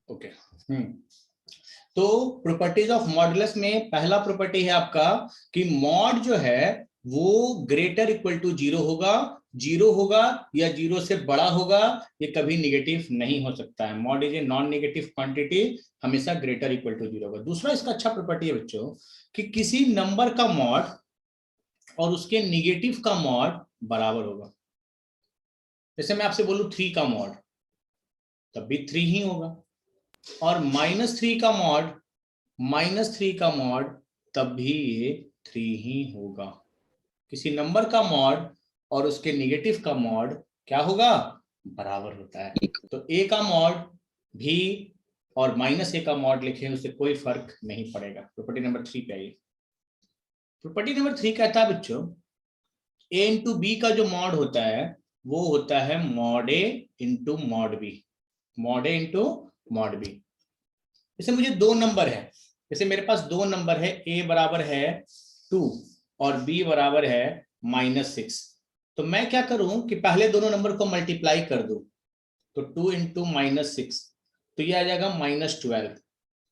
Okay. तो properties of modulus में पहला प्रॉपर्टी है आपका कि मॉड जो है वो ग्रेटर इक्वल टू जीरो होगा, जीरो होगा या जीरो से बड़ा होगा, ये कभी निगेटिव नहीं हो सकता है। Mod is a non negative quantity, हमेशा ग्रेटर इक्वल टू जीरो होगा। दूसरा इसका अच्छा प्रॉपर्टी है बच्चों कि किसी नंबर का मॉड और उसके निगेटिव का मॉड बराबर होगा। जैसे मैं आपसे बोलूं 3 का मॉड, तब भी 3 ही होगा, और -3 का मॉड, -3 का मॉड, तब भी ये 3 ही होगा। किसी नंबर का मॉड और उसके निगेटिव का मॉड क्या होगा? बराबर होता है। तो a का मॉड भी और -a का मॉड लिखें, उससे कोई फर्क नहीं पड़ेगा। प्रॉपर्टी नंबर 3 पे आइए। प्रॉपर्टी नंबर 3 कहता है बच्चों a इंटू बी का जो मॉड होता है वो होता है mod a into mod B, mod a into mod B. जैसे मुझे 2 नंबर है, जैसे मेरे पास 2 नंबर है, a बराबर है 2 और b बराबर है -6, तो मैं क्या करूं कि पहले दोनों नंबर को मल्टीप्लाई कर दूं, तो 2 इंटू -6, तो ये आ जाएगा -12,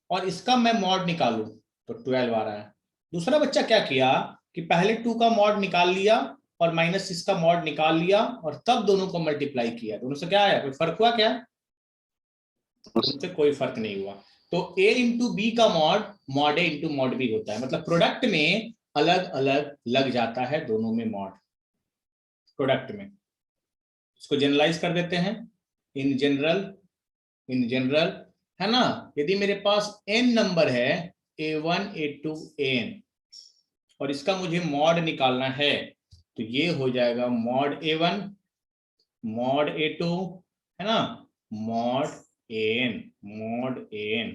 और इसका मैं मॉड निकालूं तो 12 आ रहा है। दूसरा बच्चा क्या किया कि पहले 2 का मॉड निकाल लिया और -6 का मॉड निकाल लिया और तब दोनों को मल्टीप्लाई किया, दोनों से क्या आया? कोई फर्क हुआ क्या? उनसे कोई फर्क नहीं हुआ। तो a इंटू बी का mod mod a into mod B होता है, मतलब प्रोडक्ट में अलग अलग लग जाता है दोनों में मॉड, प्रोडक्ट में। इसको जनरलाइज कर देते हैं, इन जनरल, इन जनरल, है ना। यदि मेरे पास n नंबर है a1 a2 an और इसका मुझे मॉड निकालना है, तो ये हो जाएगा मॉड a1 मॉड a2, है ना, मॉड an, मॉड an,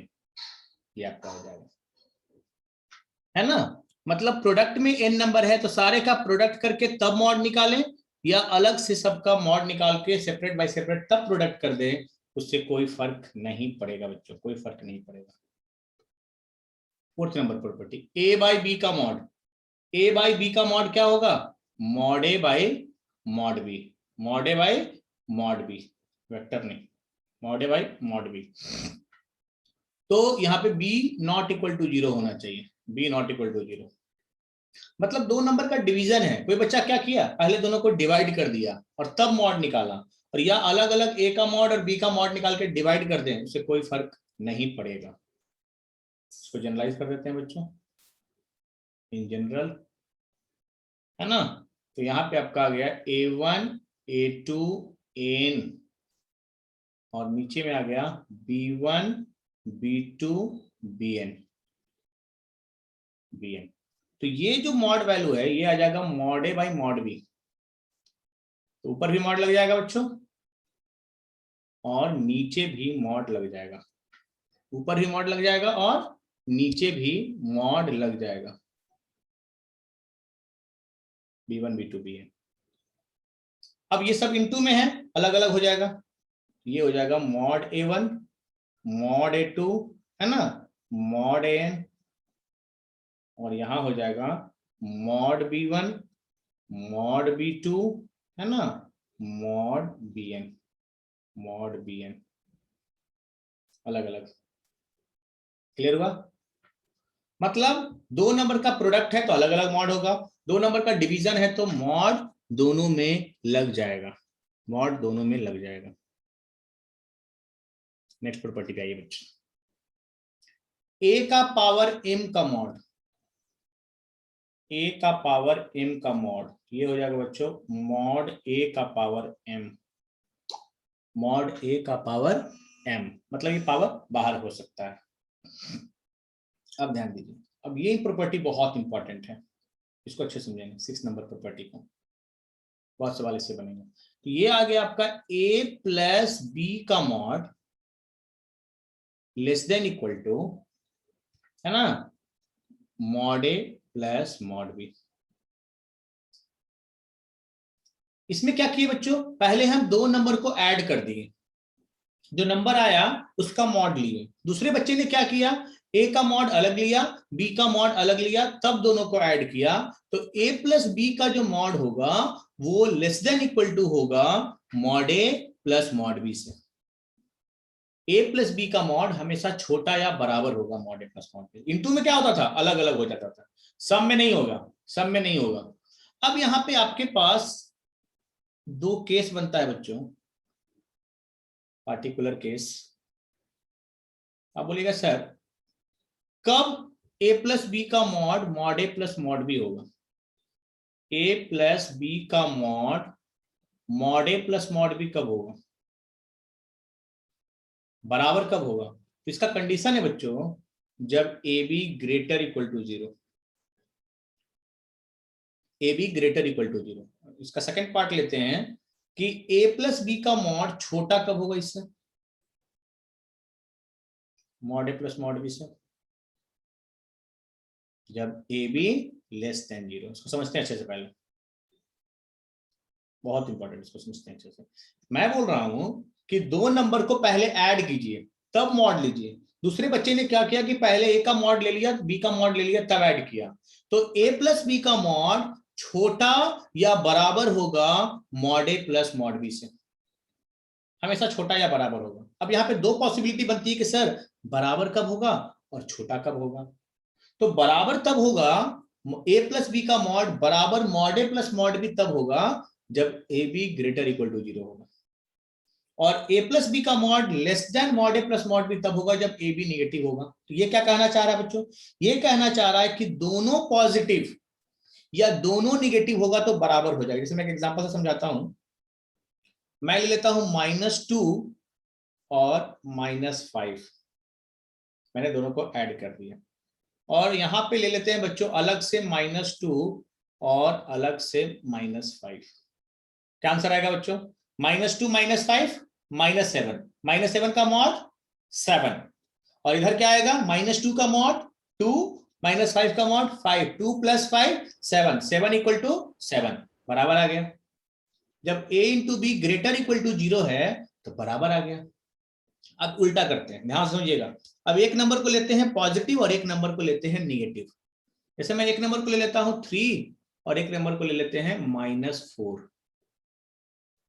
ये आपका हो जाएगा, है ना। मतलब प्रोडक्ट में n नंबर है तो सारे का प्रोडक्ट करके तब मॉड निकालें, या अलग से सबका मॉड निकाल के सेपरेट बाय सेपरेट तब प्रोडक्ट कर दें, उससे कोई फर्क नहीं पड़ेगा बच्चों, कोई फर्क नहीं पड़ेगा। 4th number property, a by b का मॉड, a बाई बी का मॉड क्या होगा? Mod a by mod b, mod a by mod b, vector नहीं, mod a by mod b। तो यहाँ पे b नॉट इक्वल टू 0 होना चाहिए, b नॉट इक्वल टू 0। मतलब 2 नंबर का डिवीजन है, कोई बच्चा क्या किया, पहले दोनों को डिवाइड कर दिया और तब मॉड निकाला, और या अलग अलग a का मॉड और b का मॉड निकाल के डिवाइड कर दें, उससे कोई फर्क नहीं पड़ेगा। इसको जनरलाइज कर देते हैं बच्चों, इन जनरल, है ना। तो यहाँ पे आपका आ गया a1 a2 an, और नीचे में आ गया b1 b2 bn, bn। तो ये जो मॉड वैल्यू है ये आ जाएगा mod a by mod b, तो ऊपर भी मॉड लग जाएगा बच्चों और नीचे भी मॉड लग जाएगा, ऊपर भी मॉड लग जाएगा और नीचे भी मॉड लग जाएगा, b1 b2 bn। अब ये सब इनटू में है, अलग अलग हो जाएगा, ये हो जाएगा मॉड a1 मॉड a2, है ना, मॉड an, और यहां हो जाएगा मॉड b1 मॉड b2, है ना, मॉड bn, मॉड bn, अलग अलग। क्लियर हुआ? मतलब 2 नंबर का प्रोडक्ट है तो अलग अलग मॉड होगा, 2 नंबर का डिवीजन है तो मॉड दोनों में लग जाएगा, मॉड दोनों में लग जाएगा। नेक्स्ट प्रॉपर्टी पे आइए बच्चों, a का पावर m का मॉड, a का पावर m का मॉड, ये हो जाएगा बच्चों मॉड a का पावर m, मॉड a का पावर m, मतलब ये पावर बाहर हो सकता है। अब ध्यान दीजिए, अब ये प्रॉपर्टी बहुत इंपॉर्टेंट है, इसको अच्छे समझेंगे। 6 नंबर प्रॉपर्टी को, बहुत सवाल इससे बनेगा। तो ये आ गया आपका a प्लस बी का mod less than equal to, है ना, mod a plus mod b। इसमें क्या किए बच्चों, पहले हम 2 नंबर को ऐड कर दिए, जो नंबर आया उसका मॉड लिए। दूसरे बच्चे ने क्या किया, a का मॉड अलग लिया, b का मॉड अलग लिया, तब दोनों को ऐड किया। तो a प्लस बी का जो मॉड होगा वो लेस देन इक्वल टू होगा mod a plus mod b से। ए प्लस बी का मॉड हमेशा छोटा या बराबर होगा मॉड ए प्लस मॉड बी। इनटू में क्या होता था, अलग अलग हो जाता था, सम में नहीं होगा, सम में नहीं होगा। अब यहां पे आपके पास दो केस बनता है बच्चों, पार्टिकुलर केस। आप बोलिएगा सर कब ए प्लस बी का मॉड मॉड ए प्लस मॉड बी होगा? ए प्लस बी का मॉड मॉड ए प्लस मॉड बी कब होगा, बराबर कब होगा? तो इसका कंडीशन है बच्चों, जब ए B greater equal to 0, A B greater equal to 0। इसका सेकंड पार्ट लेते हैं कि ए प्लस बी का मॉड छोटा कब होगा इससे, मॉड ए प्लस मॉड बी से, जब ए बी लेस देन 0। इसको समझते हैं अच्छे से, पहले बहुत इंपॉर्टेंट, इसको समझते हैं अच्छे से। मैं बोल रहा हूं कि दो नंबर को पहले ऐड कीजिए तब मॉड लीजिए। दूसरे बच्चे ने क्या किया कि पहले ए का मॉड ले लिया, बी का मॉड ले लिया, तब ऐड किया। तो ए प्लस बी का मॉड छोटा या बराबर होगा मॉड ए प्लस मॉड बी से, हमेशा छोटा या बराबर होगा। अब यहाँ पे दो पॉसिबिलिटी बनती है कि सर बराबर कब होगा और छोटा कब होगा। तो बराबर तब होगा, ए प्लस बी का मॉड बराबर मॉड ए प्लस मॉड बी तब होगा जब ए बी ग्रेटर इक्वल टू 0 होगा, और ए प्लस बी का मॉड लेस देन मॉड ए प्लस मॉड बी तब होगा जब ए बी निगेटिव होगा। तो ये क्या कहना चाह रहा है बच्चों, ये कहना चाह रहा है कि दोनों पॉजिटिव या दोनों निगेटिव होगा तो बराबर हो जाएगा। जैसे मैं एक एग्जांपल से समझाता हूं, मैं ले लेता हूं -2 और -5, मैंने दोनों को ऐड कर दिया। और यहां पे ले लेते हैं बच्चों अलग से -2 और अलग से -5। क्या आंसर आएगा बच्चों, -2 -5 -7, -7 का मॉड 7, और इधर क्या आएगा -2 का मॉड 2 -5 का मॉड 5, 2 + 5 7, 7 इक्वल टू 7, बराबर आ गया। जब a into B greater equal to 0 है तो बराबर आ गया। अब उल्टा करते हैं, ध्यान समझिएगा। अब एक नंबर को लेते हैं पॉजिटिव और एक नंबर को लेते हैं निगेटिव। जैसे मैं एक नंबर को ले लेता हूं 3 और एक नंबर को ले लेते हैं -4।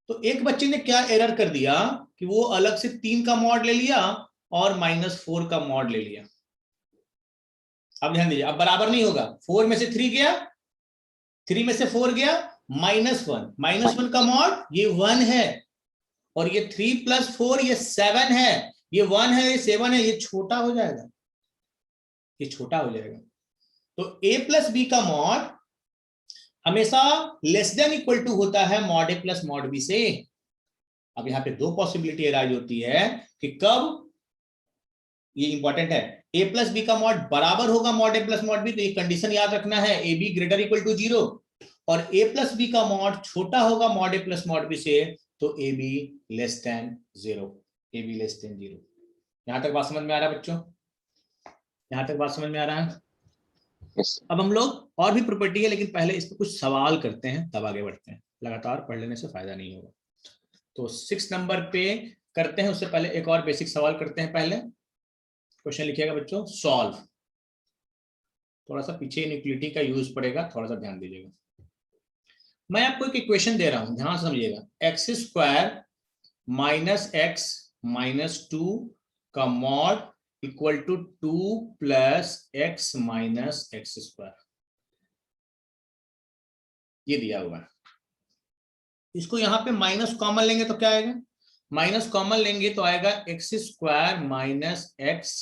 तो एक बच्चे ने क्या एरर कर दिया कि वो अलग से 3 का मॉड ले लिया और -4 का मॉड ले लिया। अब ध्यान दीजिए, अब बराबर नहीं होगा, 4 में से 3 गया, 3 में से 4 गया, -1 का मॉड ये 1 है, और ये 3 + 4 ये 7 है, ये 1 है, ये 7 है, ये छोटा हो जाएगा, ये छोटा हो जाएगा। तो a प्लस बी का मॉड हमेशा लेस देन इक्वल टू होता है मॉड ए प्लस मॉड बी से। अब यहां पे दो पॉसिबिलिटी अराइज होती है कि कब, ये इंपॉर्टेंट है, a प्लस बी का मॉड बराबर होगा मॉड ए प्लस मॉड बी। तो ये कंडीशन याद रखना है, A B greater equal to 0, और a प्लस बी का मॉड छोटा होगा मॉड ए प्लस मॉड बी से, तो A B less than 0, A B less than 0। यहां तक बात समझ में आ रहा है बच्चों, यहां तक बात समझ में आ रहा है? yes. अब हम लोग और भी प्रॉपर्टी है, लेकिन पहले इस पर कुछ सवाल करते हैं तब आगे बढ़ते हैं, लगातार पढ़ लेने से फायदा नहीं होगा। तो 6 नंबर पे करते हैं, उससे पहले एक और बेसिक सवाल करते हैं। पहले क्वेश्चन लिखिएगा बच्चों, सॉल्व। थोड़ा सा पीछे इनइक्वालिटी का यूज पड़ेगा, थोड़ा सा ध्यान दीजिएगा। मैं आपको एक इक्वेशन दे रहा हूं, ध्यान समझिएगा, x² - x - 2 का mod equal to 2 + x - x², ये दिया हुआ है। इसको यहां पे माइनस कॉमन लेंगे तो क्या आएगा, माइनस कॉमन लेंगे तो आएगा x² - x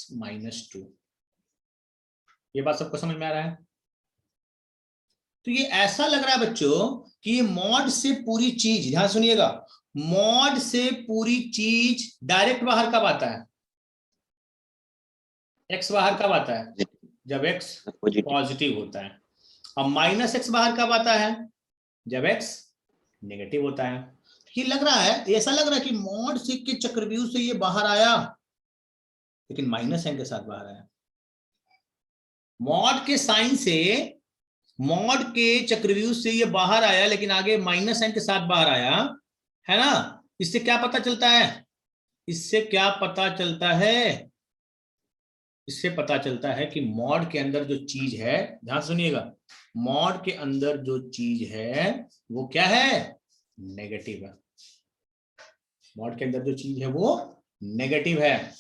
- 2। ये बात सबको समझ में आ रहा है? तो ये ऐसा लग रहा है बच्चों कि ये मॉड से पूरी चीज, ध्यान सुनिएगा, मॉड से पूरी चीज डायरेक्ट बाहर कब आता है, x बाहर कब आता है, जब x पॉजिटिव होता है। अब -x बाहर कब आता है, जब x नेगेटिव होता है। ये लग रहा है, ऐसा लग रहा है कि मॉड से के चक्रव्यूह से ये बाहर आया, लेकिन -n के साथ बाहर आया। मॉड के साइन से, मॉड के चक्रव्यूह से ये बाहर आया, लेकिन आगे -n के साथ बाहर आया, है ना। इससे क्या पता चलता है, इससे क्या पता चलता है, इससे पता चलता है कि मॉड के अंदर जो चीज है, ध्यान सुनिएगा, मॉड के अंदर जो चीज है वो क्या है, नेगेटिव है। मॉड के अंदर जो चीज है वो नेगेटिव है,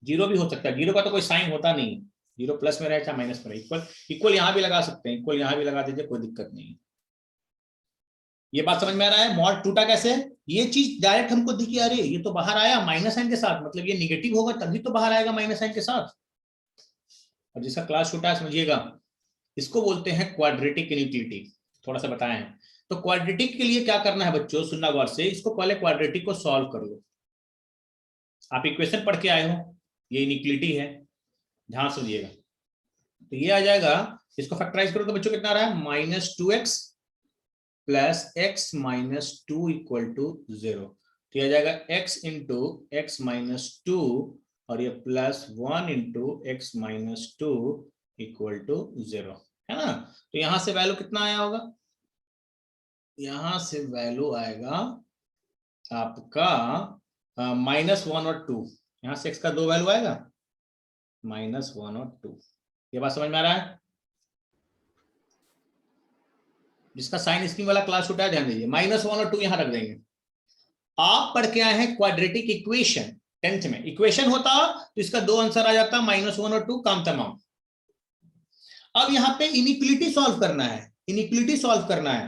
जीरो भी हो सकता है, जीरो का तो कोई साइन होता नहीं, जीरो प्लस में रहे चाहे माइनस में रहे, इक्वल इक्वल यहां भी लगा सकते हैं, इक्वल यहां भी लगा दीजिए, कोई दिक्कत नहीं। ये बात समझ में आ रहा है? मॉड टूटा कैसे? ये चीज डायरेक्ट हमको दिखी, अरे ये तो बाहर आया माइनस साइन के साथ, मतलब ये निगेटिव होगा तभी तो बाहर आएगा माइनस साइन के साथ। और जिसका क्लास छूटा है समझिएगा, इसको बोलते हैं क्वाड्रेटिक इनइक्वालिटी। थोड़ा सा बताए हैं। तो क्वाड्रेटिक के लिए क्या करना है बच्चों, सुनना गौर से, इसको पहले क्वाड्रेटिक को सॉल्व कर लो। आप इक्वेशन पढ़ के आए हो, ये इनइक्वालिटी है, ध्यान सुनिएगा। तो ये आ जाएगा, इसको फैक्टराइज करो तो बच्चों कितना आ रहा है, -2x plus x minus 2 equal to 0। तो ये आ जाएगा x इंटू एक्स माइनस 2 और ये plus 1 into x minus 2 equal to 0, है ना। तो यहां से वैल्यू कितना आया होगा, यहां से वैल्यू आएगा आपका -1 और 2, यहां से x का दो वैल्यू आएगा, -1 और 2। ये बात समझ में आ रहा है? जिसका साइन स्क्रीन वाला क्लास छूटा है ध्यान दीजिए, -1 और 2 यहां रख देंगे। आप पढ़ के आए हैं क्वाड्रेटिक इक्वेशन 10th में, इक्वेशन होता तो इसका दो आंसर आ जाता, -1 और 2, काम तमाम। अब यहां पे इनइक्वालिटी सॉल्व करना है, इनइक्वालिटी सॉल्व करना है,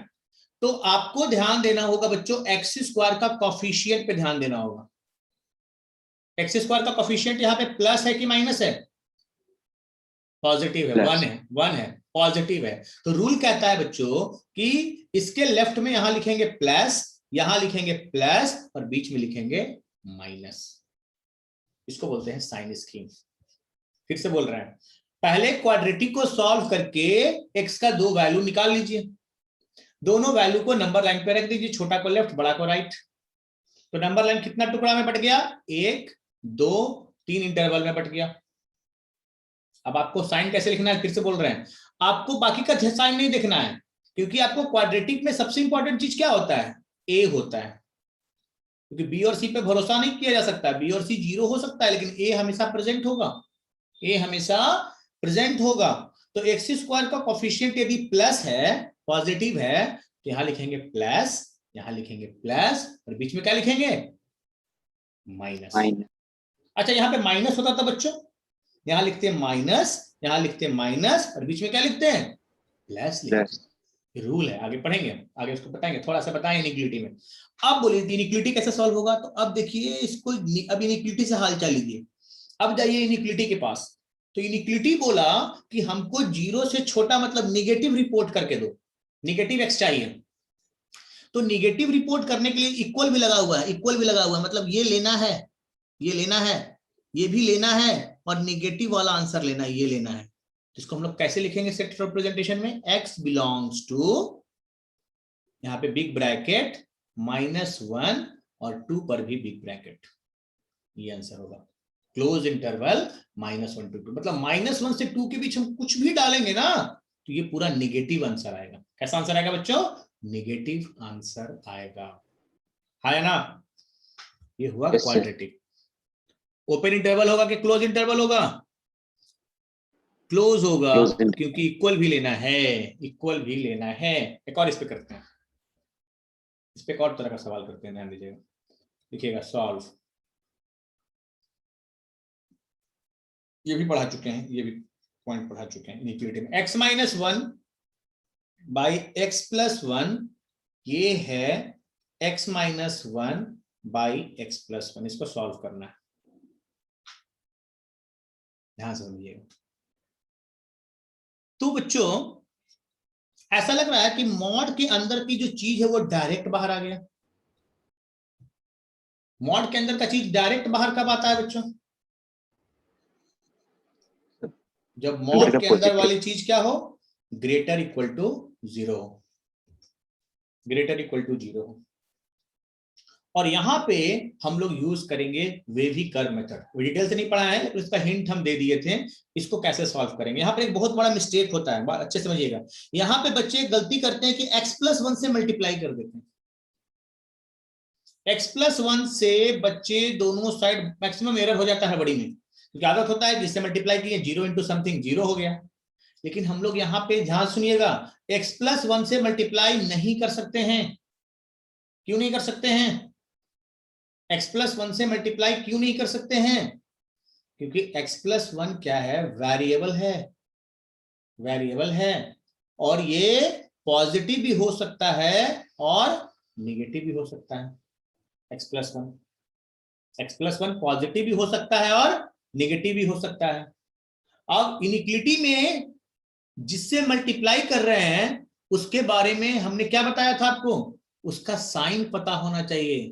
तो आपको ध्यान देना होगा बच्चों, एक्स स्क्वायर का कॉफिशिएंट पे ध्यान देना होगा। एक्स स्क्वायर का कॉफिशिएंट यहां पे प्लस है कि माइनस है, पॉजिटिव है, 1 है, 1 है, पॉजिटिव है। तो रूल कहता है बच्चों कि इसके लेफ्ट में यहां लिखेंगे प्लस, यहां लिखेंगे प्लस और बीच में लिखेंगे माइनस। इसको बोलते हैं साइन स्कीम। फिर से बोल रहे हैं, पहले क्वाड्रेटिक को सॉल्व करके एक्स का दो वैल्यू निकाल लीजिए, दोनों वैल्यू को नंबर लाइन पे रख दीजिए, छोटा को लेफ्ट बड़ा को राइट। तो नंबर लाइन कितना टुकड़ा में बट गया, 1 2 3 इंटरवल में बट गया। अब आपको साइन कैसे लिखना है, फिर से बोल रहे हैं, आपको बाकी का साइन नहीं देखना है, क्योंकि आपको क्वाड्रेटिक में सबसे इंपॉर्टेंट चीज क्या होता है, ए होता है। क्योंकि बी और सी पे भरोसा नहीं किया जा सकता, बी और सी जीरो हो सकता है लेकिन ए हमेशा प्रेजेंट होगा, ए हमेशा प्रेजेंट होगा। तो एक्स स्क्वायर का कोफिशिएंट यदि प्लस है, पॉजिटिव है, तो यहां लिखेंगे प्लस, यहां लिखेंगे प्लस और बीच में क्या लिखेंगे, माइनस। अच्छा यहां पे माइनस होता था बच्चों, यहां लिखते हैं माइनस, यहां लिखते हैं माइनस और बीच में क्या लिखते हैं, प्लस लिखते हैं। रूल है, आगे पढ़ेंगे, आगे उसको बताएंगे, थोड़ा सा बताएं इनइक्वालिटी में। अब बोलिए इनइक्वालिटी कैसे सॉल्व होगा, तो अब देखिए इसको, अब इनइक्वालिटी से हाल चाल लीजिए। अब जाइए इनइक्वालिटी के पास। तो इनइक्वालिटी बोला कि हमको जीरो से छोटा मतलब निगेटिव रिपोर्ट करके दो, निगेटिव एक्स चाहिए। तो निगेटिव रिपोर्ट करने के लिए इक्वल भी लगा हुआ है, इक्वल भी लगा हुआ है, मतलब ये लेना है, ये लेना है, ये भी लेना है और निगेटिव वाला आंसर लेना है, ये लेना है। इसको हम लोग कैसे लिखेंगे सेट रिप्रेजेंटेशन में, x बिलोंग्स टू, यहां पे बिग ब्रैकेट -1 और 2 पर भी बिग ब्रैकेट, ये आंसर होगा। क्लोज इंटरवल -1 to 2, मतलब -1 से 2 के बीच हम कुछ भी डालेंगे ना तो ये पूरा निगेटिव आंसर आएगा। कैसा आंसर आएगा बच्चों, निगेटिव आंसर आएगा, है ना। ये हुआ क्वाड्रेटिक। ओपन इंटरवल होगा कि क्लोज इंटरवल होगा, क्लोज होगा, क्योंकि इक्वल भी लेना है, इक्वल भी लेना है। एक और इस पे करते हैं, इस पे एक और तरह का सवाल करते हैं, ध्यान दीजिएगा, लिखिएगा सॉल्व। ये भी पढ़ा चुके हैं, ये भी पॉइंट पढ़ा चुके हैं इनइक्वालिटी में। x minus 1 by x plus 1, ये है x minus 1 by x plus 1, इसको सॉल्व करना है, ध्यान से समझिएगा। तो बच्चों ऐसा लग रहा है कि मॉड के अंदर की जो चीज है वो डायरेक्ट बाहर आ गया। मॉड के अंदर का चीज डायरेक्ट बाहर कब आता है बच्चों, जब मॉड के अंदर वाली चीज क्या हो, greater equal to 0, greater equal to 0। और यहां पे हम लोग यूज करेंगे वेवी कर्व मेथड, डिटेल से नहीं पढ़ा है लेकिन इसका हिंट हम दे दिए थे, इसको कैसे सॉल्व करेंगे। यहाँ पे एक बहुत बड़ा मिस्टेक होता है, अच्छे से समझिएगा। यहाँ पे बच्चे गलती करते हैं कि x प्लस 1 से मल्टीप्लाई कर देते हैं, x प्लस 1 से बच्चे दोनों साइड मैक्सिमम एरर हो जाता है बड़ी में, क्योंकि आदत होता है जिससे मल्टीप्लाई किए 0 इंटू समथिंग 0 हो गया। लेकिन हम लोग यहाँ पे ध्यान सुनिएगा, x प्लस 1 से मल्टीप्लाई नहीं कर सकते हैं। क्यों नहीं कर सकते हैं, x प्लस वन से मल्टीप्लाई क्यों नहीं कर सकते हैं? क्योंकि x प्लस वन क्या है? वेरिएबल है, वेरिएबल है, और ये पॉजिटिव भी हो सकता है और निगेटिव भी हो सकता है। x प्लस वन पॉजिटिव भी हो सकता है और निगेटिव भी हो सकता है। अब इनिक्विटी में जिससे मल्टीप्लाई कर रहे हैं उसके बारे में हमने क्या बताया था आपको? उसका साइन पता होना चाहिए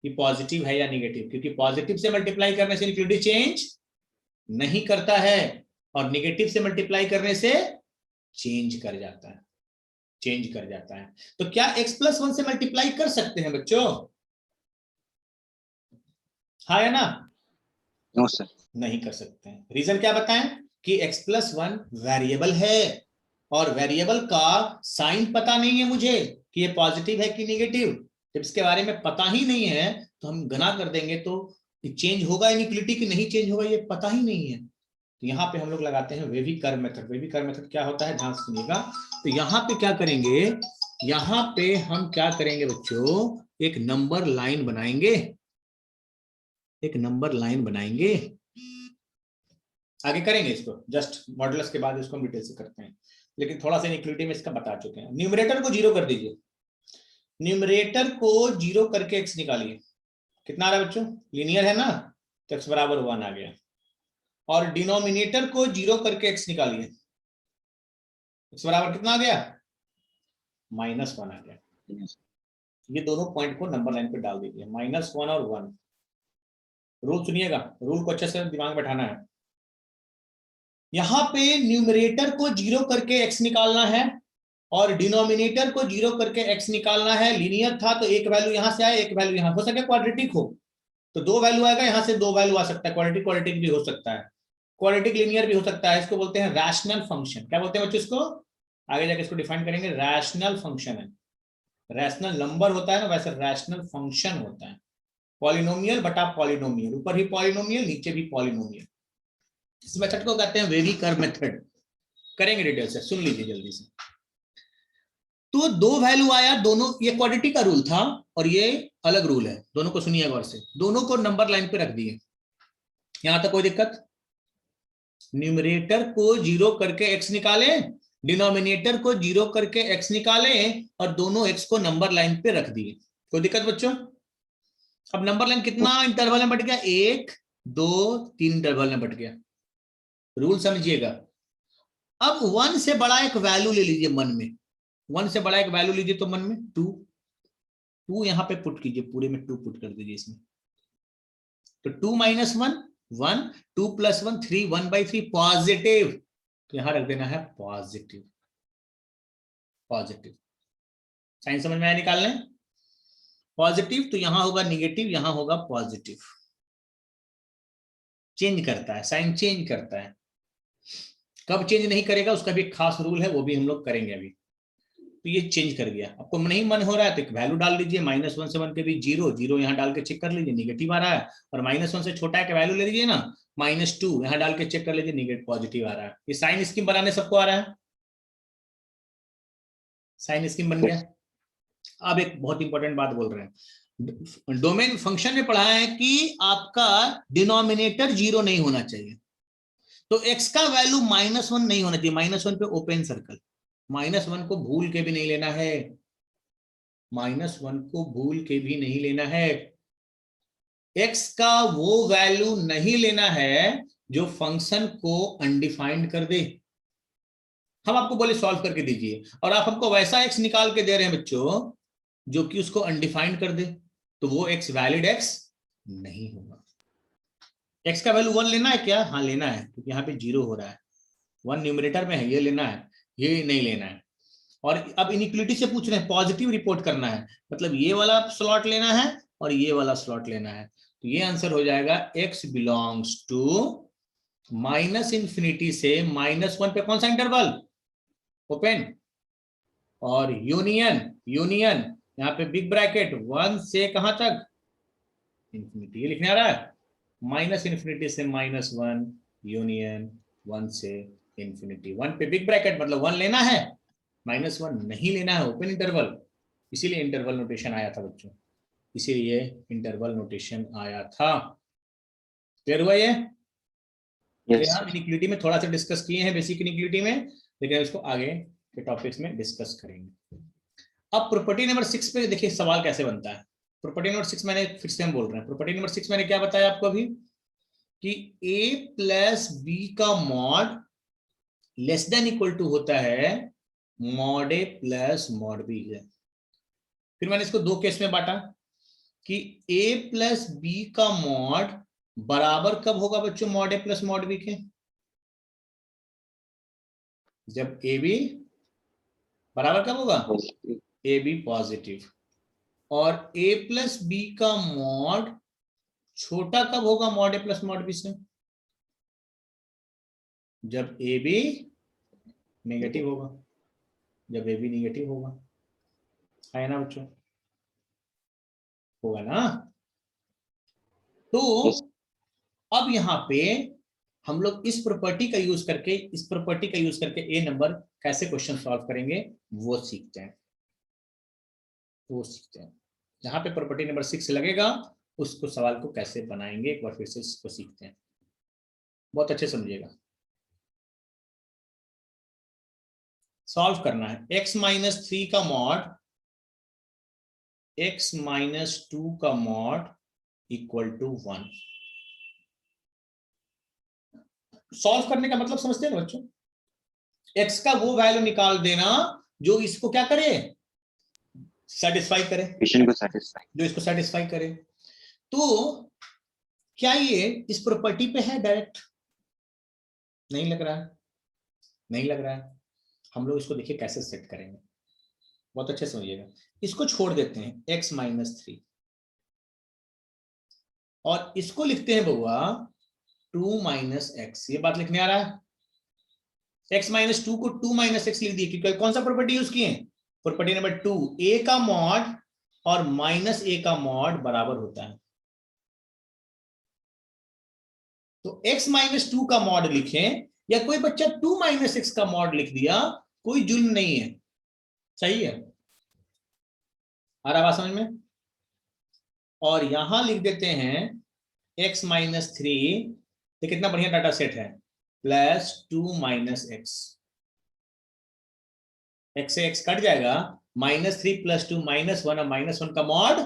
कि पॉजिटिव है या निगेटिव, क्योंकि पॉजिटिव से मल्टीप्लाई करने से इनिक्विटी चेंज नहीं करता है और निगेटिव से मल्टीप्लाई करने से चेंज कर जाता है, चेंज कर जाता है। तो क्या x प्लस वन से मल्टीप्लाई कर सकते हैं बच्चों? हाँ या ना? नो सर, नहीं कर सकते हैं। रीजन क्या बताएं? कि x प्लस वन वेरिएबल है और वेरिएबल का साइन पता नहीं है मुझे कि ये पॉजिटिव है कि निगेटिव। जब इसके बारे में पता ही नहीं है तो हम गना कर देंगे तो चेंज होगा इनिक्विटी कि नहीं चेंज होगा, ये पता ही नहीं है। तो यहाँ पे हम लोग लगाते हैं wavy curve method. Wavy curve method क्या होता है, ध्यान सुनिएगा। तो यहाँ पे क्या करेंगे, यहाँ पे हम क्या करेंगे बच्चों, एक नंबर लाइन बनाएंगे, एक नंबर लाइन बनाएंगे। आगे करेंगे इसको, जस्ट मॉडुलस के बाद इसको हम डिटेल से करते हैं, लेकिन थोड़ा सा इनिक्विटी में इसका बता चुके हैं। न्यूमरेटर को जीरो कर दीजिए, न्यूमरेटर को जीरो करके x निकालिए। कितना आ रहा है बच्चों? लीनियर है ना, तो x बराबर 1 आ गया। और डिनोमिनेटर को जीरो करके x निकालिए, x बराबर कितना आ गया? -1 आ गया। ये दोनों पॉइंट को नंबर लाइन पे डाल दीजिए, -1 और 1। रूल सुनिएगा, रूल को अच्छे से दिमाग में बैठाना है। यहां पे न्यूमरेटर को जीरो करके x निकालना है और डिनोमिनेटर को जीरो करके x निकालना है। लीनियर था तो एक वैल्यू यहां से आए, एक वैल्यू यहां, हो सके क्वाड्रेटिक हो तो दो वैल्यू आएगा, यहां से दो वैल्यू आ सकता है, क्वाड्रेटिक क्वाड्रेटिक भी हो सकता है, क्वाड्रेटिक लीनियर भी हो सकता है। इसको बोलते हैं रैशनल फंक्शन। क्या बोलते हैं बच्चों इसको? आगे जाके इसको डिफाइन करेंगे। रैशनल फंक्शन है, रैशनल नंबर होता है ना, वैसे रैशनल फंक्शन होता है। पॉलिनोमियल बटा पॉलिनोमियल, ऊपर भी पॉलिनोमियल नीचे भी पॉलिनोमियल। इस मेथड को कहते हैं वेवी कर्व मेथड। करेंगे डिटेल से, सुन लीजिए जल्दी से। तो दो वैल्यू आया, दोनों, ये क्वाड्रेटिक का रूल था और ये अलग रूल है, दोनों को सुनिए गौर से। दोनों को नंबर लाइन पे रख दिए, यहां तक कोई दिक्कत? न्यूमरेटर को जीरो करके x निकाले, डिनोमिनेटर को जीरो करके x निकाले और दोनों x को नंबर लाइन पे रख दिए। कोई दिक्कत बच्चों? अब नंबर लाइन कितना इंटरवल में बट गया? 1 2 3 इंटरवल में बट गया। रूल समझिएगा। अब 1 से बड़ा एक वैल्यू ले लीजिए मन में, 1 से बड़ा एक वैल्यू लीजिए तो मन में 2 यहां पे पुट कीजिए, पूरे में 2 पुट कर दीजिए इसमें। तो 2 - 1 1, 2 + 1 3, 1/3 पॉजिटिव, तो यहां रख देना है पॉजिटिव। पॉजिटिव साइन समझ में आया निकालने? पॉजिटिव तो यहां होगा निगेटिव, यहां होगा पॉजिटिव। चेंज करता है, साइन चेंज करता है। कब चेंज नहीं करेगा उसका भी खास रूल है, वो भी हम लोग करेंगे अभी। तो ये चेंज कर गया। आपको नहीं मन हो रहा है तो एक वैल्यू डाल लीजिए, -1 से 1 के बीच 0 0 यहां डाल के चेक कर लीजिए, निगेटिव आ रहा है। और -1 से छोटा है वैल्यू ले लीजिए ना, -2 यहां डाल के चेक कर लीजिए, निगेटिव पॉजिटिव आ रहा है। ये साइन स्कीम बनाने सबको आ रहा है, साइन स्कीम बन गया। अब एक बहुत इंपॉर्टेंट बात बोल रहे हैं, डोमेन फंक्शन में पढ़ा है कि आपका डिनोमिनेटर 0 नहीं होना चाहिए, तो x का वैल्यू -1 नहीं होना चाहिए। -1 पे ओपन सर्कल, -1 को भूल के भी नहीं लेना है, -1 को भूल के भी नहीं लेना है। x का वो वैल्यू नहीं लेना है जो फंक्शन को अनडिफाइंड कर दे। हम आपको बोले सॉल्व करके दीजिए और आप हमको वैसा x निकाल के दे रहे हैं बच्चों जो कि उसको अनडिफाइंड कर दे, तो वो x वैलिड x नहीं होगा। x का वैल्यू 1 लेना है क्या? हाँ लेना है, क्योंकि यहाँ पे 0 हो रहा है, 1 न्यूमरेटर में है, ये लेना है, ये नहीं लेना है। और अब इनइक्वालिटी से पूछ रहे हैं, पॉजिटिव रिपोर्ट करना है, मतलब ये वाला स्लॉट लेना है और ये वाला स्लॉट लेना है। तो ये आंसर हो जाएगा x बिलोंग्स टू -∞ से -1 पे कौन सा इंटरवल? ओपन। और यूनियन, यूनियन यहाँ पे बिग ब्रैकेट 1 से कहां तक? इंफिनिटी। ये लिखने आ रहा है, -∞ से -1 यूनियन 1 से इंफिनिटी। 1 पे बिग ब्रैकेट मतलब 1 लेना है, -1 नहीं लेना है, ओपन इंटरवल, इसीलिए इंटरवल नोटेशन आया था बच्चों। इसीलिए इंटरवल नोटेशन आया था। क्लियर हुआ ये? यस हम सर। इनिक्विलिटी में थोड़ा सा डिस्कस किए हैं, बेसिक इनिक्विलिटी में, लेकिन इसको आगे के टॉपिक्स में डिस्कस करेंगे। अब प्रॉपर्टी नंबर 6 पे देखिए सवाल कैसे बनता है। प्रॉपर्टी नंबर 6 मैंने फिर से हम बोल रहे हैं, प्रॉपर्टी नंबर 6 मैंने क्या बताया आपको अभी कि a प्लस बी का mod less than equal to होता है mod a plus mod b है। फिर मैंने इसको दो केस में बांटा कि a प्लस बी का मॉड बराबर कब होगा बच्चों mod a plus mod b के? जब ए बी बराबर कब होगा? A B positive. और a प्लस बी का मॉड छोटा कब होगा mod a plus mod b से? जब ए बी नेगेटिव होगा। जब ए बी नेगेटिव होगा, है ना बच्चों? होगा ना? तो Yes. अब यहां पे हम लोग इस प्रॉपर्टी का यूज करके ए नंबर कैसे क्वेश्चन सॉल्व करेंगे वो सीखते हैं। जहां पे प्रॉपर्टी नंबर 6 लगेगा उसको सवाल को कैसे बनाएंगे एक बार फिर से इसको सीखते हैं, बहुत अच्छे समझिएगा। सॉल्व करना है x माइनस 3 का मॉड x माइनस 2 का मॉड इक्वल टू 1। सॉल्व करने का मतलब समझते हैं ना बच्चों? x का वो वैल्यू निकाल देना जो इसको क्या करे, सेटिस्फाई करे, इक्वेशन को सेटिस्फाई, जो इसको सेटिस्फाई करे। तो क्या ये इस प्रॉपर्टी पे है डायरेक्ट? नहीं लग रहा है, नहीं लग रहा है। हम लोग इसको देखिए कैसे सेट करेंगे, बहुत अच्छे समझिएगा। इसको छोड़ देते हैं x माइनस 3 और इसको लिखते हैं बउआ 2 माइनस एक्स। ये बात लिखने आ रहा है? x माइनस 2 को 2 माइनस एक्स लिख दिए क्योंकि कौन सा प्रॉपर्टी यूज किए? प्रॉपर्टी नंबर 2, a का मॉड और माइनस a का मॉड बराबर होता है। तो x माइनस 2 का मॉड लिखें या कोई बच्चा 2 माइनस एक्स का मॉड लिख दिया, कोई जुल्म नहीं है, सही है? आ रहा बात समझ में? और यहां लिख देते हैं x माइनस 3, ये कितना बढ़िया डाटा सेट है, प्लस 2 माइनस एक्स। एक्स से एक्स कट जाएगा, माइनस 3 प्लस 2 माइनस 1 और माइनस 1 का मॉड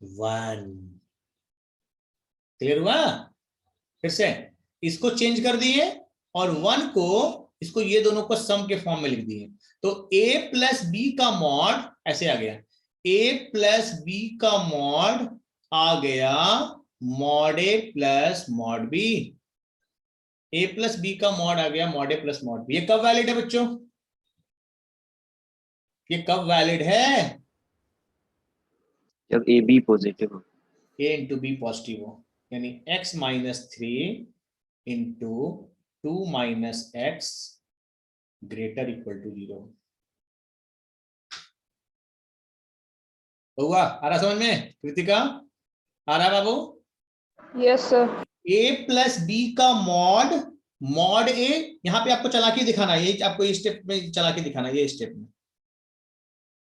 1। क्लियर हुआ? फिर से इसको चेंज कर दिए और 1 को इसको ये दोनों को सम के फॉर्म में लिख दिए। तो a प्लस बी का मॉड ऐसे आ गया, a प्लस बी का मॉड आ गया mod a plus mod b। a plus B का मॉड आ गया mod a plus mod b। ये कब वैलिड है बच्चों? ये कब वैलिड है? जब ए बी पॉजिटिव हो, a इंटू बी पॉजिटिव हो, यानी x minus 3 into 2 minus x greater equal to 0। हुआ? आ रहा समझ में कृतिका? आ रहा बाबू? Yes sir. a plus B का मॉड, मॉड a, यहां पे आपको चालाकी दिखाना है, ये आपको इस स्टेप में चालाकी दिखाना है, ये स्टेप में।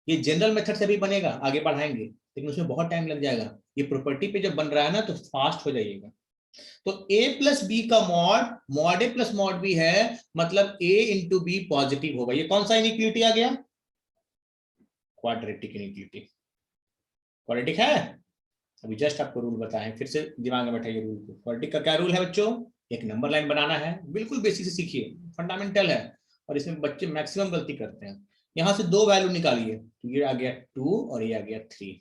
ये जनरल मेथड से भी बनेगा, आगे बढ़ाएंगे, लेकिन उसमें बहुत टाइम लग जाएगा। ये प्रॉपर्टी पे जब बन रहा है ना तो फास्ट हो जाइएगा। तो a प्लस बी का mod, mod a plus mod b है, मतलब a इंटू बी पॉजिटिव होगा। ये कौन सा इनिक्विलिटी आ गया? Quadratic inequality. क्वाड्रेटिक है? अभी जस्ट आपको रूल बताएं, फिर से दिमाग में बैठाइए रूल को। क्वाड्रेटिक का क्या रूल है बच्चों? एक नंबर लाइन बनाना है, बिल्कुल बेसिक से सीखिए, फंडामेंटल है, और इसमें बच्चे मैक्सिमम गलती करते हैं। यहां से दो वैल्यू निकालिए, तो ये आ गया 2 और ये आ गया 3।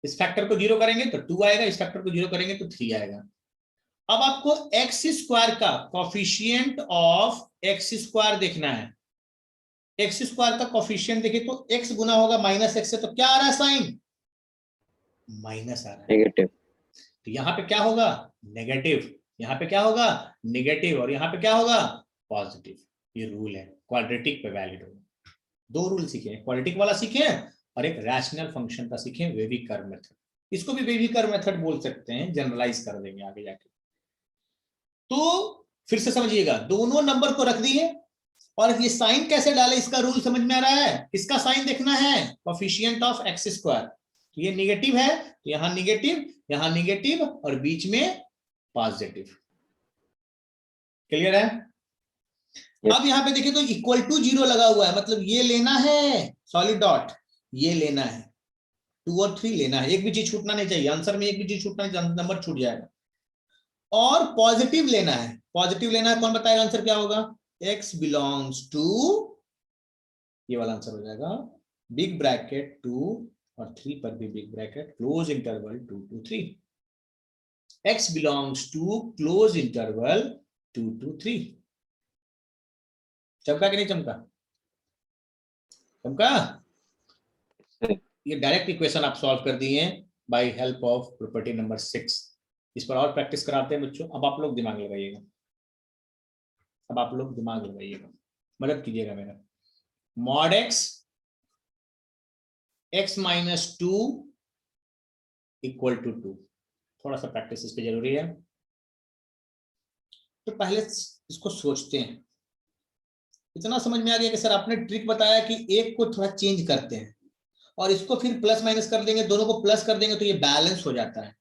इस फैक्टर को 0 करेंगे तो 2 आएगा, इस फैक्टर को 0 करेंगे तो 3 आएगा। अब आपको एक्स स्क्वायर का कॉफिशिएंट ऑफ एक्स स्क्वायर देखना है। एक्स स्क्वायर का कॉफिशिएंट देखिए तो एक्स गुना होगा माइनस एक्स से, तो क्या आ रहा है साइन? माइनस आ रहा है। नेगेटिव। तो यहाँ पे क्या होगा? नेगेटिव। यहाँ पे क्या होगा? नेगेटिव। और यहाँ पे क्या होगा? पॉजिटिव। ये रूल है, क्वाड्रेटिक पे वैलिड होगा। दो रूल सीखे, क्वाड्रेटिक वाला सीखे और एक रैशनल फंक्शन का सीखे, वेवी कर्व मेथड। इसको भी वेवी कर्व मेथड बोल सकते हैं, जनरलाइज कर देंगे आगे जाके। तो फिर से समझिएगा, दोनों नंबर को रख दिए और ये साइन कैसे डाले इसका रूल समझ में आ रहा है? इसका साइन देखना है, कोफिशिएंट ऑफ एक्स स्क्वायर। तो ये निगेटिव है, तो यहां निगेटिव और बीच में पॉजिटिव। क्लियर है? Yes. अब यहां पे देखिए तो इक्वल टू 0 लगा हुआ है, मतलब ये लेना है सॉलिड डॉट, ये लेना है 2 और 3 लेना है, एक भी चीज छूटना नहीं चाहिए आंसर में, एक भी चीज छूटना नहीं, नंबर छूट जाएगा। और पॉजिटिव लेना है, पॉजिटिव लेना है, कौन बताएगा आंसर क्या होगा? x बिलोंग्स टू, ये वाला आंसर हो जाएगा, बिग ब्रैकेट 2 और 3 पर भी big bracket, close interval 2 to 3। x belongs to close interval 2 to 3। चमका कि नहीं चमका? चमका? ये डायरेक्ट इक्वेशन आप सॉल्व कर दिए by help of property number 6। इस पर और प्रैक्टिस कराते हैं बच्चों। अब आप लोग दिमाग लगाइएगा, अब आप लोग दिमाग लगाइएगा, मदद कीजिएगा मेरा। Mod x minus 2 equal to 2, थोड़ा सा प्रैक्टिस इस पे जरूरी है। तो पहले इसको सोचते हैं, इतना समझ में आ गया कि सर आपने ट्रिक बताया कि एक को थोड़ा चेंज करते हैं और इसको फिर प्लस माइनस कर देंगे, दोनों को प्लस कर देंगे तो ये बैलेंस हो जाता है।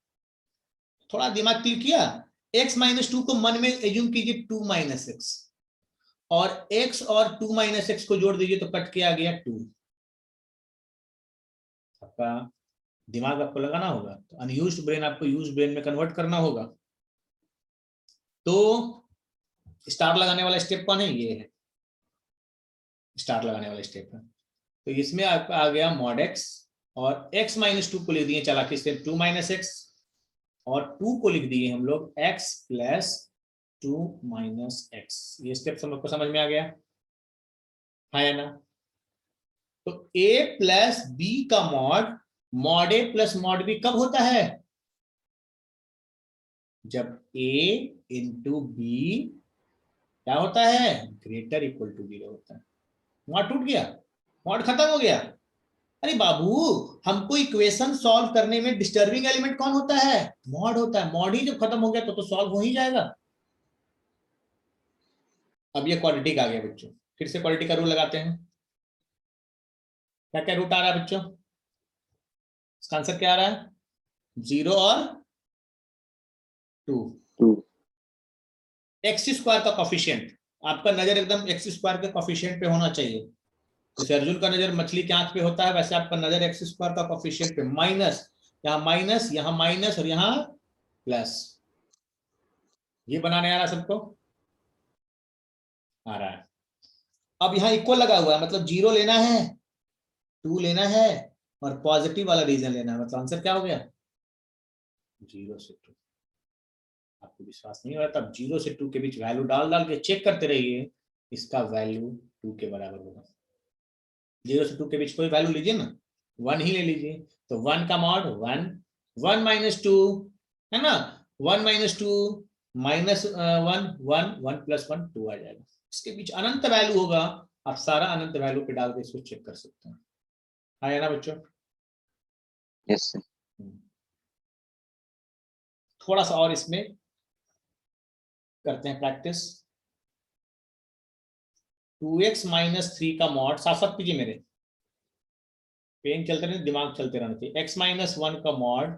थोड़ा दिमाग क्लिक किया? x माइनस 2 को मन में एज्यूम कीजिए 2 माइनस एक्स, और x और 2 माइनस एक्स को जोड़ दीजिए तो कट के आ गया 2। आपका दिमाग आपको लगाना होगा, तो अनयूज्ड ब्रेन आपको यूज्ड ब्रेन में कन्वर्ट करना होगा। तो स्टार लगाने वाला स्टेप कौन है? ये है स्टार लगाने वाला स्टेप है। तो इसमें आपका आ गया मॉड x, और x माइनस 2 को लिख दिए चालाकी से 2 माइनस एक्स, और 2 को लिख दिए हम लोग x प्लस 2 माइनस एक्स। ये स्टेप सबको समझ में आ गया है ना? तो a प्लस b का mod, mod a plus mod b कब होता है? जब a इंटू बी क्या होता है? ग्रेटर इक्वल टू 0 होता है। मॉड टूट गया, मॉड खत्म हो गया। अरे बाबू, हमको इक्वेशन सॉल्व करने में डिस्टर्बिंग एलिमेंट कौन होता है? मॉड होता है। मॉड ही जब खत्म हो गया तो सॉल्व हो ही जाएगा। अब ये क्वाड्रेटिक आ गया बच्चों, फिर से क्वाड्रेटिक का रूल लगाते हैं। क्या क्या रूट आ रहा है बच्चों? इसका आंसर क्या आ रहा है? 0 और 2। 2 एक्स स्क्वायर का कॉफिशिएंट, आपका नजर एकदम एक्स स्क्वायर के कॉफिशिएंट पे होना चाहिए। जैसे अर्जुन का नजर मछली के आंख पे होता है, वैसे आपका नजर एक्स स्क्वायर का कॉफिशिएंट पे, माइनस यहाँ माइनस और यहाँ प्लस। ये बनाने आ रहा है सबको? आ रहा है। अब यहाँ इक्वल लगा हुआ है, मतलब 0 लेना है, 2 लेना है और पॉजिटिव वाला रीजन लेना है। मतलब आंसर क्या हो गया? 0 से 2। आपको विश्वास नहीं हो रहा तब 0 से 2 के बीच वैल्यू डाल डाल के चेक करते रहिए, इसका वैल्यू 2 के बराबर होगा। 0 से 2 के बीच कोई वैल्यू लीजिए ना, 1 ही ले लीजिए। तो 1 का मॉड 1, 1 माइनस 2 है ना, 1 माइनस 2 माइनस 1, 1, 1 प्लस 1 2 आ जाएगा। इसके बीच अनंत वैल्यू होगा, आप सारा अनंत वैल्यू पे डाल के इसको चेक कर सकते हैं। आया ना बच्चों? Yes sir. थोड़ा सा और इसमें करते हैं प्रैक्टिस। 2x माइनस 3 का मॉड, साथ साथ कीजिए मेरे, पेन चलते रहने, दिमाग चलते रहना चाहिए। x माइनस 1 का मॉड,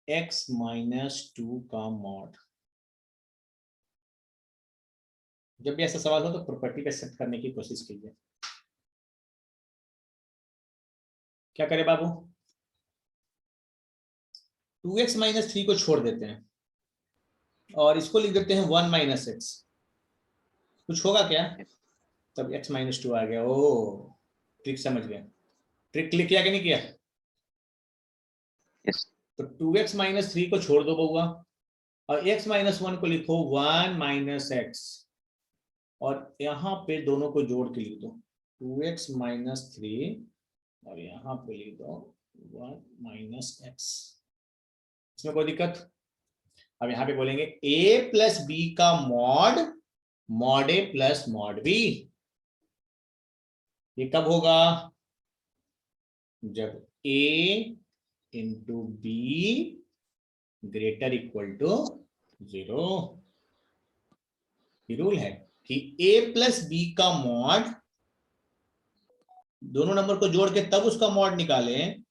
x माइनस 2 का मॉड। जब भी ऐसा सवाल हो तो प्रॉपर्टी पे सेट करने की कोशिश कीजिए। क्या करें बाबू? 2x माइनस 3 को छोड़ देते हैं और इसको लिख देते हैं 1 माइनस एक्स। कुछ होगा क्या? तब x माइनस 2 आ गया। ओ, ट्रिक समझ गया। ट्रिक क्लिक किया कि नहीं किया? यस। तो 2x माइनस 3 को छोड़ दो बउआ, और x माइनस 1 को लिखो 1 माइनस एक्स, और यहाँ पे दोनों को जोड़ के लिख दो 2x माइनस 3 और यहाँ पे लिख दो 1 माइनस एक्स। इसमें कोई दिक्कत? अब यहाँ पे बोलेंगे a प्लस बी का mod, mod a plus mod b। ये कब होगा? जब a into B greater equal to 0। ये रूल है कि a प्लस बी का मॉड, दोनों नंबर को जोड़ के तब उसका मॉड निकालें,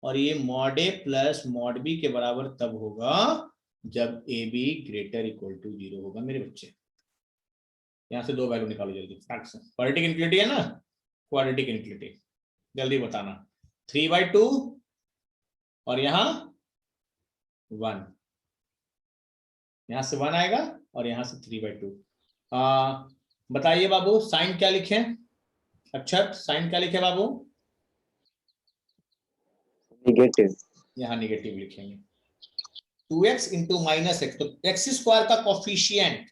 और ये मॉड ए प्लस मॉड बी के बराबर तब होगा जब ए बी ग्रेटर इक्वल टू 0 होगा मेरे बच्चे। यहां से दो वैल्यू निकालो जल्दी, क्वाड्रेटिक इनफिनिटी है ना, क्वाड्रेटिक इनफिनिटी जल्दी बताना। 3/2 और यहां 1, यहां से 1 आएगा और यहां से 3/2। बताइए बाबू साइन क्या लिखे? अक्षर साइन क्या लिखे बाबू? नेगेटिव। यहां नेगेटिव लिखेंगे। 2x इंटू माइनस एक्स, तो एक्स स्क्वायर का कॉफिशिएंट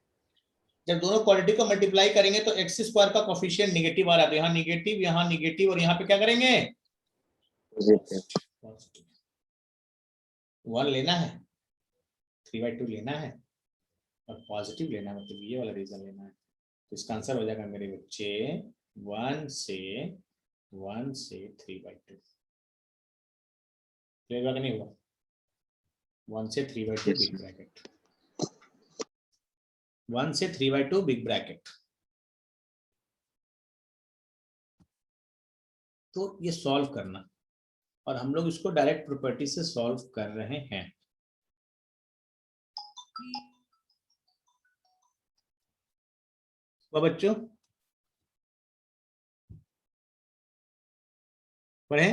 जब दोनों क्वाड्रेटिक को मल्टीप्लाई करेंगे तो एक्स स्क्वायर का कॉफिशिएंट नेगेटिव आ रहा है, तो यहाँ नेगेटिव और यहाँ पे क्या करेंगे? पॉजिटिव। 1 लेना है, 3/2 लेना है और पॉजिटिव लेना है, मतलब ये वाला रीजन लेना है। तो इसका आंसर हो जाएगा मेरे बच्चे 1 से 3/2। क्लियर होगा कि नहीं होगा? 1 से 3/2 बिग ब्रैकेट, 1 से 3/2 बिग ब्रैकेट। तो ये सॉल्व करना, और हम लोग इसको डायरेक्ट प्रॉपर्टी से सॉल्व कर रहे हैं। तो बच्चों पढ़े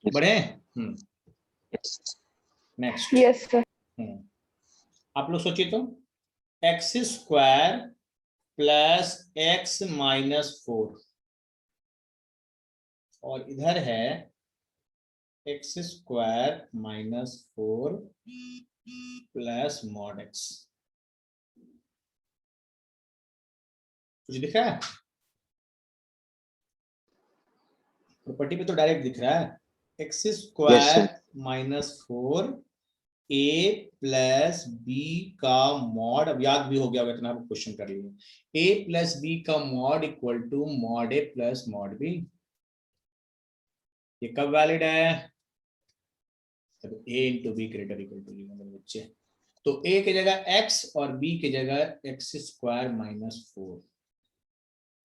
बढ़े? नेक्स्ट। Yes, sir. आप लोग सोचिए तो x square plus x minus 4 और इधर है x square minus 4 plus mod x. कुछ दिख रहा है? प्रॉपर्टी पे तो डायरेक्ट दिख रहा है एक्स स्क्वायर माइनस 4 ए प्लस बी का मॉड, अब याद भी हो गया होगा इतना क्वेश्चन कर लिए। ए प्लस बी का mod equal to mod A plus mod b. ये कब वैलिड है? जब a into B greater equal to 0 बच्चे। तो ए की जगह एक्स और बी की जगह x square minus 4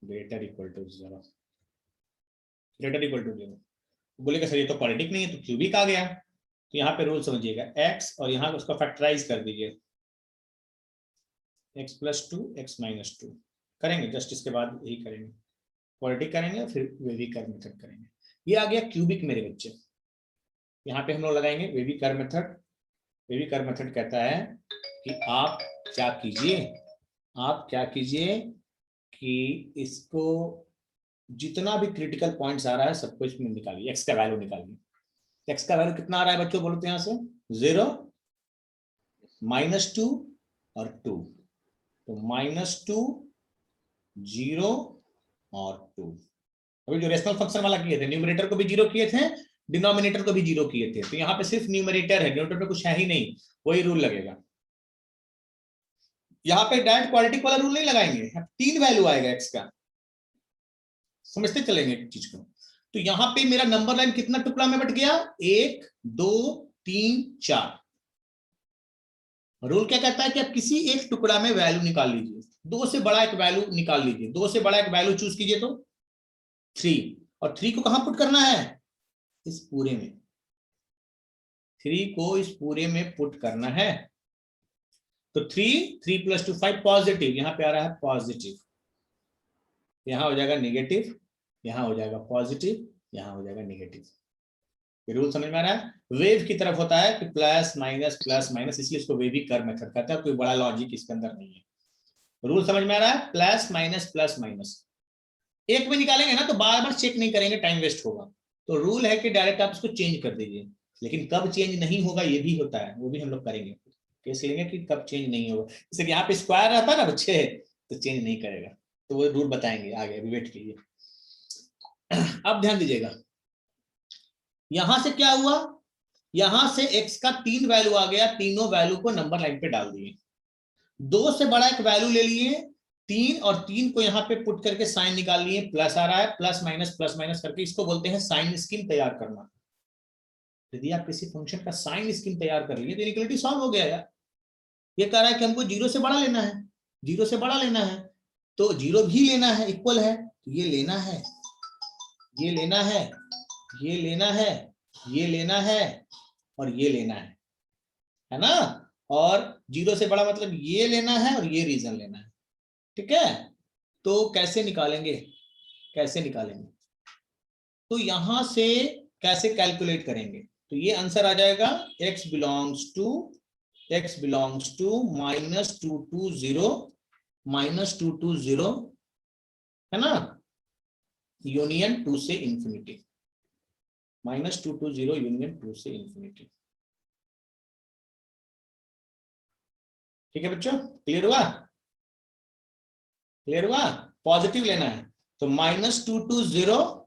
greater equal to 0, greater equal to 0। बोलेगा सर ये तो क्वाड्रेटिक नहीं है, तो क्यूबिक आ गया। तो यहाँ पे रूल समझिएगा, x और यहाँ उसका फैक्टराइज कर दीजिए, x प्लस 2 x माइनस 2 करेंगे, जस्ट इसके बाद यही करेंगे, क्वाड्रेटिक करेंगे फिर वेविकर मेथड करेंगे। ये आ गया क्यूबिक मेरे बच्चे। यहाँ पे हम लोग लगाएंगे वेविकर मेथड। वेविकर मेथड कहता है कि आप क्या कीजिए कि इसको जितना भी क्रिटिकल पॉइंट्स आ रहा है सबको इसमें निकालिए, x का वैल्यू निकालिए। x का वैल्यू कितना आ रहा है बच्चों, बोलो तो यहाँ से 0, -2 और 2, तो -2, 0 और 2। अभी जो रेशनल फंक्शन वाला किए थे, न्यूमरेटर को भी 0 किए थे, डिनोमिनेटर को भी 0 किए थे, तो यहाँ पे सिर्फ न्यूमरेटर है, डिनोमिनेटर में कुछ है ही नहीं, वही रूल लगेगा। यहाँ पे डायरेक्ट क्वाड्रेटिक वाला रूल नहीं लगाएंगे, 3 वैल्यू आएगा x का, समझते चलेंगे चीज को। तो यहाँ पे मेरा नंबर लाइन कितना टुकड़ा में बट गया? 1 2 3 4। रूल क्या कहता है कि आप किसी एक टुकड़ा में वैल्यू निकाल लीजिए, 2 से बड़ा एक वैल्यू निकाल लीजिए, 2 से बड़ा एक वैल्यू चूज कीजिए, तो 3, और 3 को कहां पुट करना है? इस पूरे में, 3 को इस पूरे में पुट करना है। तो 3 प्लस 2 5 पॉजिटिव, यहां पे आ रहा है पॉजिटिव, यहां हो जाएगा नेगेटिव, यहां हो जाएगा पॉजिटिव, यहां हो जाएगा नेगेटिव। रूल समझ में आ रहा है? वेव की तरफ होता है कि प्लस माइनस, इसलिए इसको वेविकर मेथड कहते हैं, कोई बड़ा लॉजिक इसके अंदर नहीं है। रूल समझ में आ रहा है? प्लस माइनस एक में निकालेंगे ना तो बार बार चेक नहीं करेंगे, टाइम वेस्ट होगा। तो रूल है कि डायरेक्ट आप इसको चेंज कर दीजिए, लेकिन कब चेंज नहीं होगा ये भी होता है, वो भी हम लोग करेंगे, केस लेंगे कि कब चेंज नहीं होगा। जैसे यहाँ पे स्क्वायर रहता है ना बच्चे, तो चेंज नहीं करेगा, तो वो रूल बताएंगे आगे, अभी वेट कीजिए। अब ध्यान दीजिएगा, यहां से क्या हुआ, यहां से x का 3 वैल्यू आ गया, तीनों वैल्यू को नंबर लाइन पे डाल दिए, 2 से बड़ा एक वैल्यू ले लिए, 3 और 3 को यहां पे पुट करके साइन निकाल लिए, प्लस आ रहा है, प्लस माइनस करके, इसको बोलते हैं साइन स्कीम तैयार करना। यदि आप किसी फंक्शन का साइन स्कीम तैयार कर लिए तो इनइक्वालिटी सॉल्व हो गया यार। ये कह रहा है कि हमको 0 से बड़ा लेना है, 0 से बड़ा लेना है, तो 0 भी लेना है, इक्वल है, ये लेना है, ये लेना है, ये लेना है, ये लेना है और ये लेना है ना, और 0 से बड़ा मतलब ये लेना है और ये रीजन लेना है, ठीक है। तो कैसे निकालेंगे, कैसे निकालेंगे, तो यहां से कैसे कैलकुलेट करेंगे, तो ये आंसर आ जाएगा x बिलोंग्स टू -2 to 0 है ना, यूनियन 2 से इंफिनिटी, -2 to 0 यूनियन 2 से इंफिनिटी। ठीक है बच्चों, क्लियर हुआ, क्लियर हुआ। पॉजिटिव लेना है तो -2 to 0